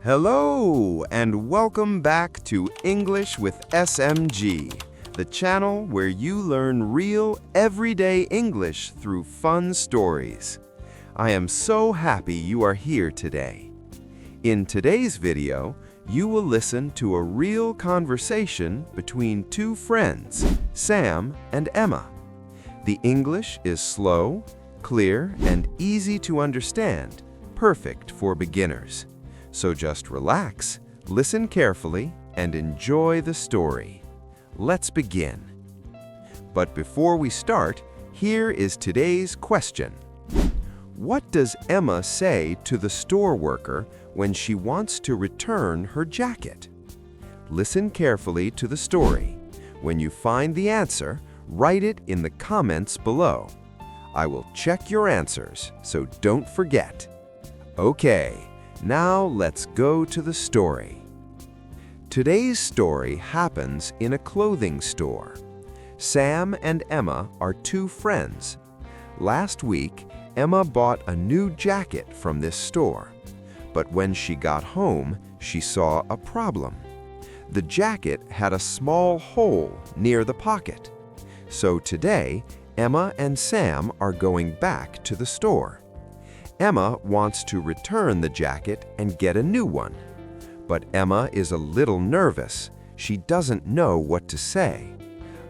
Hello, and welcome back to English with SMG, the channel where you learn real, everyday English through fun stories. I am so happy you are here today. In today's video, you will listen to a real conversation between two friends, Sam and Emma. The English is slow, clear, and easy to understand, perfect for beginners. So just relax, listen carefully, and enjoy the story. Let's begin. But before we start, here is today's question. What does Emma say to the store worker when she wants to return her jacket? Listen carefully to the story. When you find the answer, write it in the comments below. I will check your answers, so don't forget. Okay. Now let's go to the story. Today's story happens in a clothing store. Sam and Emma are two friends. Last week, Emma bought a new jacket from this store. But when she got home, she saw a problem. The jacket had a small hole near the pocket. So today, Emma and Sam are going back to the store. Emma wants to return the jacket and get a new one. But Emma is a little nervous. She doesn't know what to say.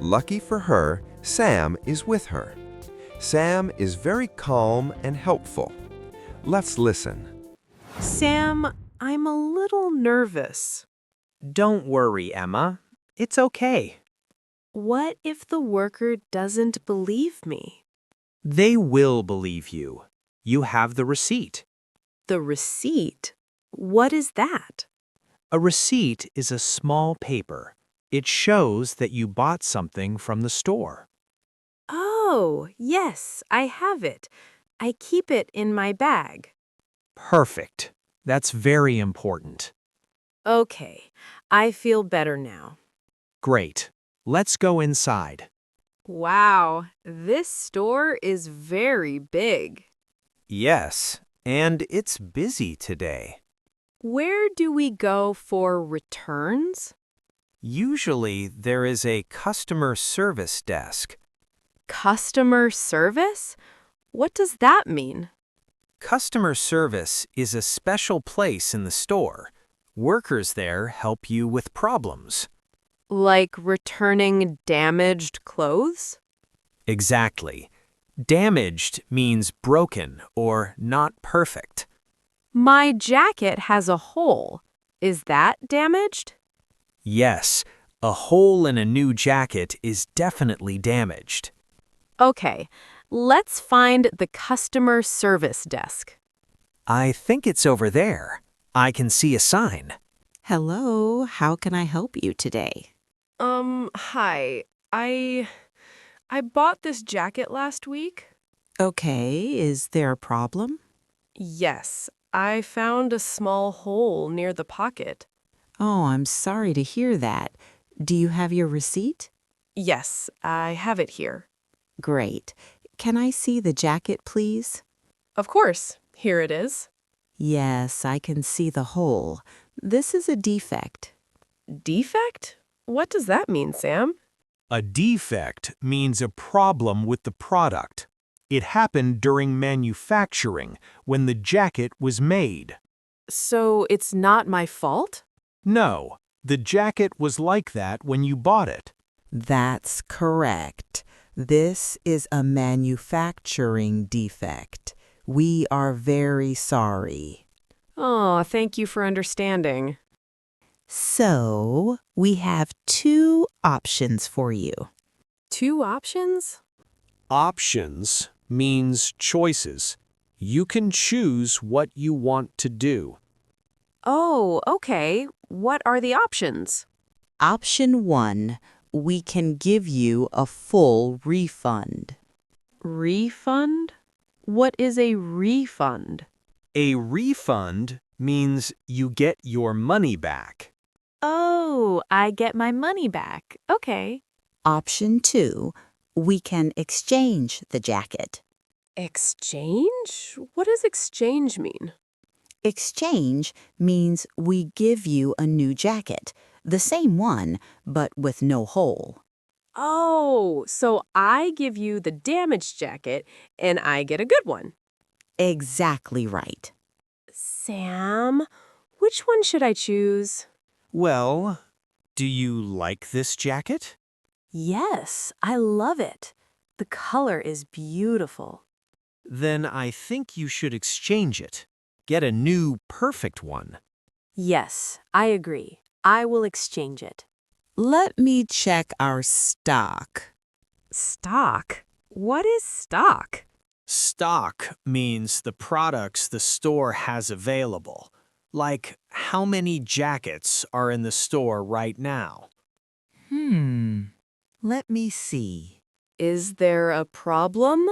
Lucky for her, Sam is with her. Sam is very calm and helpful. Let's listen. Sam, I'm a little nervous. Don't worry, Emma. It's okay. What if the worker doesn't believe me? They will believe you. You have the receipt. The receipt? What is that? A receipt is a small paper. It shows that you bought something from the store. Oh, yes, I have it. I keep it in my bag. Perfect. That's very important. Okay, I feel better now. Great. Let's go inside. Wow, this store is very big. Yes, and it's busy today. Where do we go for returns? Usually, there is a customer service desk. Customer service? What does that mean? Customer service is a special place in the store. Workers there help you with problems. Like returning damaged clothes? Exactly. Damaged means broken or not perfect. My jacket has a hole. Is that damaged? Yes, a hole in a new jacket is definitely damaged. Okay, let's find the customer service desk. I think it's over there. I can see a sign. Hello, how can I help you today? Hi. I bought this jacket last week. Okay, is there a problem? Yes, I found a small hole near the pocket. Oh, I'm sorry to hear that. Do you have your receipt? Yes, I have it here. Great. Can I see the jacket, please? Of course, here it is. Yes, I can see the hole. This is a defect. Defect? What does that mean, Sam? A defect means a problem with the product. It happened during manufacturing, when the jacket was made. So it's not my fault? No, the jacket was like that when you bought it. That's correct. This is a manufacturing defect. We are very sorry. Oh, thank you for understanding. So, we have two options for you. Two options? Options means choices. You can choose what you want to do. Oh, okay. What are the options? Option 1, we can give you a full refund. Refund? What is a refund? A refund means you get your money back. Oh, I get my money back. Okay. Option 2, we can exchange the jacket. Exchange? What does exchange mean? Exchange means we give you a new jacket, the same one, but with no hole. Oh, so I give you the damaged jacket and I get a good one. Exactly right. Sam, which one should I choose? Well, do you like this jacket? Yes, I love it. The color is beautiful. Then I think you should exchange it. Get a new, perfect one. Yes, I agree. I will exchange it. Let me check our stock. Stock? What is stock? Stock means the products the store has available. Like how many jackets are in the store right now. Let me see. Is there a problem?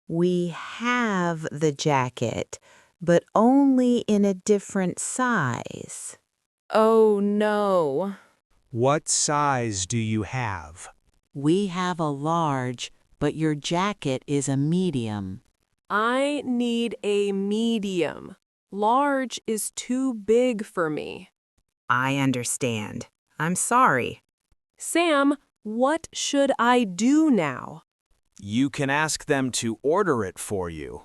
We have the jacket, but only in a different size. Oh no. What size do you have? We have a large, but your jacket is a medium. I need a medium. Large is too big for me. I understand. I'm sorry. Sam, what should I do now? You can ask them to order it for you.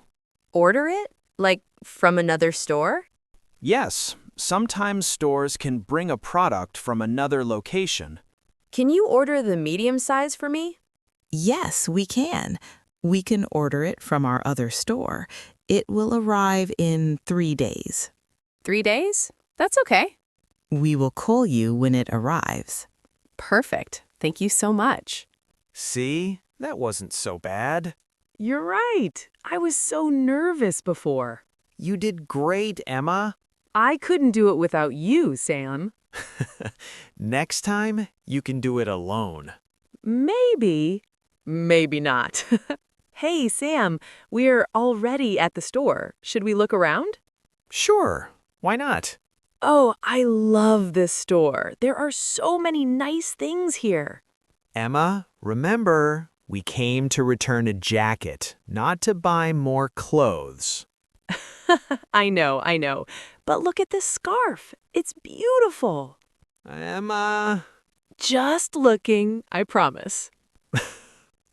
Order it? Like from another store? Yes, sometimes stores can bring a product from another location. Can you order the medium size for me? Yes, we can. We can order it from our other store. It will arrive in 3 days. 3 days? That's okay. We will call you when it arrives. Perfect. Thank you so much. See, that wasn't so bad. You're right. I was so nervous before. You did great, Emma. I couldn't do it without you, Sam. Next time, you can do it alone. Maybe. Maybe not. Hey, Sam, we're already at the store. Should we look around? Sure, why not? Oh, I love this store. There are so many nice things here. Emma, remember, we came to return a jacket, not to buy more clothes. I know. But look at this scarf. It's beautiful. Emma... Just looking, I promise.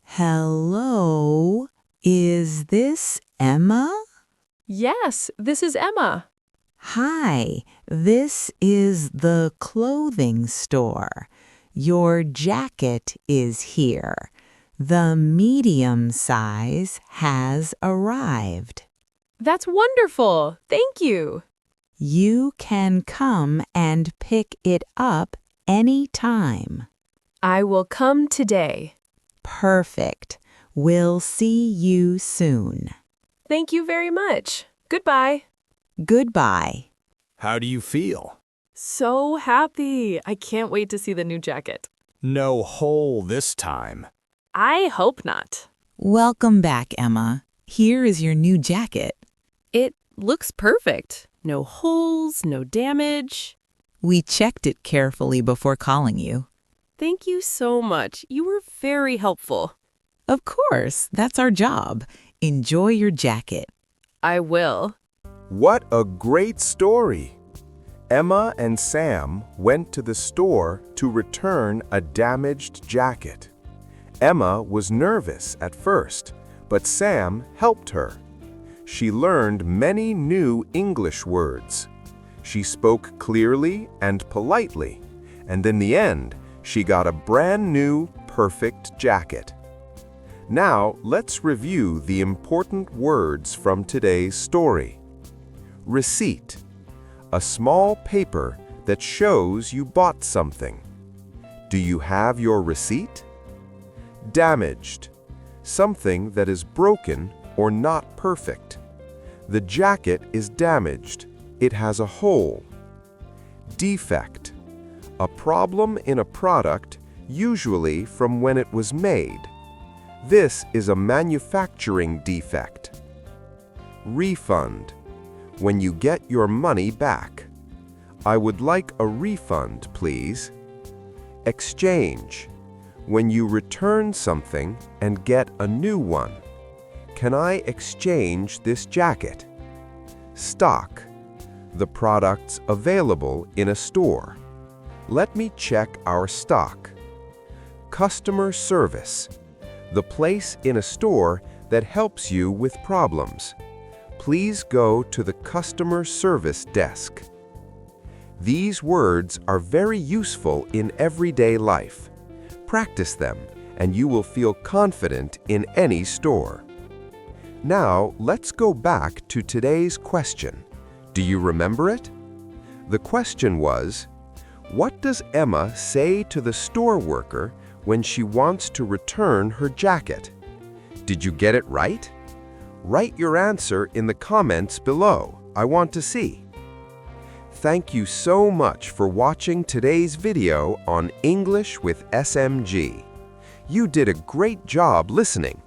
Hello? Is this Emma? Yes, this is Emma. Hi, this is the clothing store. Your jacket is here. The medium size has arrived. That's wonderful. Thank you. You can come and pick it up any time. I will come today. Perfect. We'll see you soon. Thank you very much. Goodbye. Goodbye. How do you feel? So happy. I can't wait to see the new jacket. No hole this time. I hope not. Welcome back, Emma. Here is your new jacket. It looks perfect. No holes, no damage. We checked it carefully before calling you. Thank you so much. You were very helpful. Of course, that's our job. Enjoy your jacket. I will. What a great story! Emma and Sam went to the store to return a damaged jacket. Emma was nervous at first, but Sam helped her. She learned many new English words. She spoke clearly and politely, and in the end, she got a brand new, perfect jacket. Now, let's review the important words from today's story. Receipt, a small paper that shows you bought something. Do you have your receipt? Damaged, something that is broken or not perfect. The jacket is damaged. It has a hole. Defect, a problem in a product, usually from when it was made. This is a manufacturing defect. Refund, when you get your money back. I would like a refund, please. Exchange, when you return something and get a new one. Can I exchange this jacket? Stock, the products available in a store. Let me check our stock. Customer service, the place in a store that helps you with problems. Please go to the customer service desk. These words are very useful in everyday life. Practice them, and you will feel confident in any store. Now, let's go back to today's question. Do you remember it? The question was, what does Emma say to the store worker when she wants to return her jacket? Did you get it right? Write your answer in the comments below. I want to see. Thank you so much for watching today's video on English with SMG. You did a great job listening.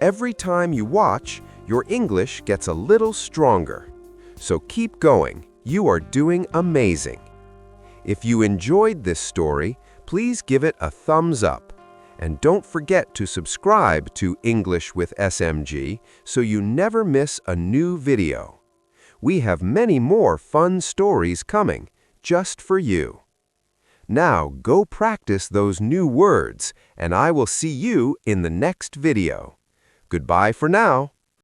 Every time you watch, your English gets a little stronger. So keep going. You are doing amazing. If you enjoyed this story, please give it a thumbs up. And don't forget to subscribe to English with SMG so you never miss a new video. We have many more fun stories coming just for you. Now go practice those new words, and I will see you in the next video. Goodbye for now.